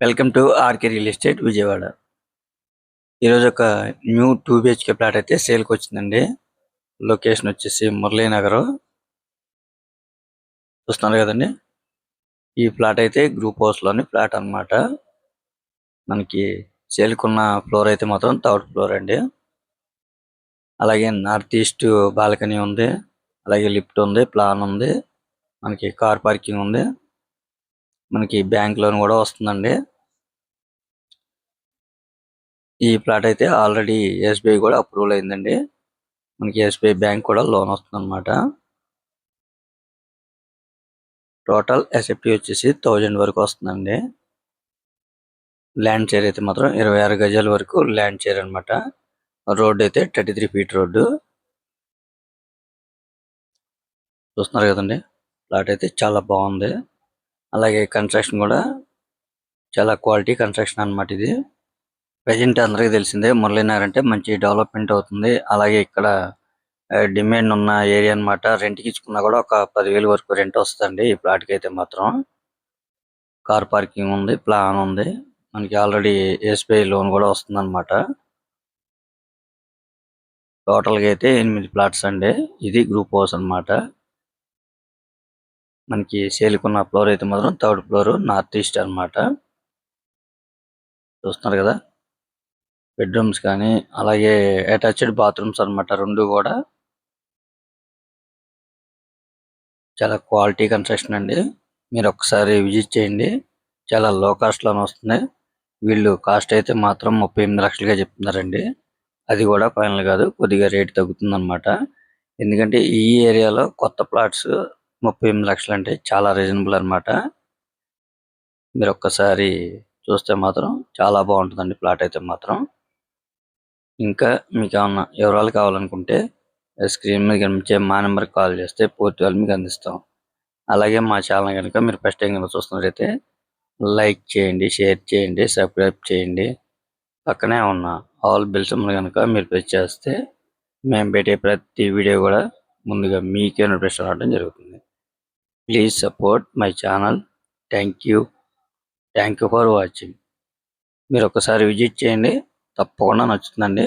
Welcome to RK real estate Vijayawada. ఈరోజు ఒక new 2 BHK plot అయితే సేల్కి వచ్చిందండి. లొకేషన్ వచ్చేసి మురళీనగర్ చూస్తున్నారు కదండి. ఈ ప్లాట్ అయితే గ్రూప్ హౌస్లోని ప్లాట్ అన్నమాట. మనకి సేల్కున్న ఫ్లోర్ అయితే మాత్రం 3rd ఫ్లోర్ అండి. అలాగే నార్త్ ఈస్ట్ బాల్కనీ ఉంది, అలాగే లిఫ్ట్ ఉంది, ప్లాన్ ఉంది, మనకి కార్ పార్కింగ్ ఉంది, మనకి బ్యాంక్ లోన్ కూడా వస్తుందండి. ఈ ప్లాట్ అయితే ఆల్రెడీ SBI కూడా అప్రూవల్ అయిందండి. మనకి SBI బ్యాంక్ కూడా లోన్ వస్తుంది అనమాట. టోటల్ ఎస్ఎఫ్టీ వచ్చేసి 1000 వరకు వస్తుందండి. ల్యాండ్ షేర్ అయితే మాత్రం 26 గజాల వరకు ల్యాండ్ షేర్ అనమాట. రోడ్ అయితే 33 ఫీట్ రోడ్డు. చూస్తున్నారు కదండి, ప్లాట్ అయితే చాలా బాగుంది. అలాగే కన్స్ట్రక్షన్ కూడా చాలా క్వాలిటీ కన్స్ట్రక్షన్ అనమాట. ఇది ప్రజెంట్ అందరికీ తెలిసిందే, మురళీనగర్ అంటే మంచి డెవలప్మెంట్ అవుతుంది. అలాగే ఇక్కడ డిమాండ్ ఉన్న ఏరియా అనమాట. రెంట్కి ఇచ్చుకున్నా కూడా ఒక 10,000 వరకు రెంట్ వస్తుందండి ఈ ప్లాట్కి అయితే మాత్రం. కార్ పార్కింగ్ ఉంది, ప్లాన్ ఉంది, మనకి ఆల్రెడీ SBI లోన్ కూడా వస్తుంది అనమాట. టోటల్గా అయితే 8 ప్లాట్స్ అండి. ఇది గ్రూప్ హౌస్ అనమాట. మనకి సేల్కున్న ఫ్లోర్ అయితే మాత్రం 3rd ఫ్లోర్ నార్త్ ఈస్ట్ అనమాట. చూస్తున్నారు కదా, బెడ్రూమ్స్ కానీ అలాగే అటాచ్డ్ బాత్రూమ్స్ అనమాట. రెండు కూడా చాలా క్వాలిటీ కన్స్ట్రక్షన్ అండి. మీరు ఒకసారి విజిట్ చేయండి. చాలా లో కాస్ట్ లోనే వస్తుంది. వీళ్ళు కాస్ట్ అయితే మాత్రం 38 లక్షలుగా చెప్తున్నారండి. అది కూడా ఫైనల్ కాదు, కొద్దిగా రేట్ తగ్గుతుంది అనమాట. ఎందుకంటే ఈ ఏరియాలో కొత్త ప్లాట్స్ 38 లక్షలు అంటే చాలా రీజనబుల్ అనమాట. మీరు ఒక్కసారి చూస్తే మాత్రం చాలా బాగుంటుందండి ప్లాట్ అయితే మాత్రం. ఇంకా మీకు ఏమన్నా వివరాలు కావాలనుకుంటే స్క్రీన్ మీద కనిపించే మా నెంబర్కి కాల్ చేస్తే పూర్తి వాళ్ళు మీకు అందిస్తాం. అలాగే మా ఛానల్ కనుక మీరు ఫస్ట్ టైం కనుక చూస్తున్నట్లయితే లైక్ చేయండి, షేర్ చేయండి, సబ్స్క్రైబ్ చేయండి. పక్కనే ఉన్న ఆల్ బెల్ సింబల్ కనుక మీరు ప్రెస్ చేస్తే మేము పెట్టే ప్రతి వీడియో కూడా ముందుగా మీకే నోటిఫికేషన్ రావడం జరుగుతుంది. Please support my channel. Thank you for watching. మీరు ఒకసారి విజిట్ చేయండి, తప్పకుండా నచ్చుతుందండి.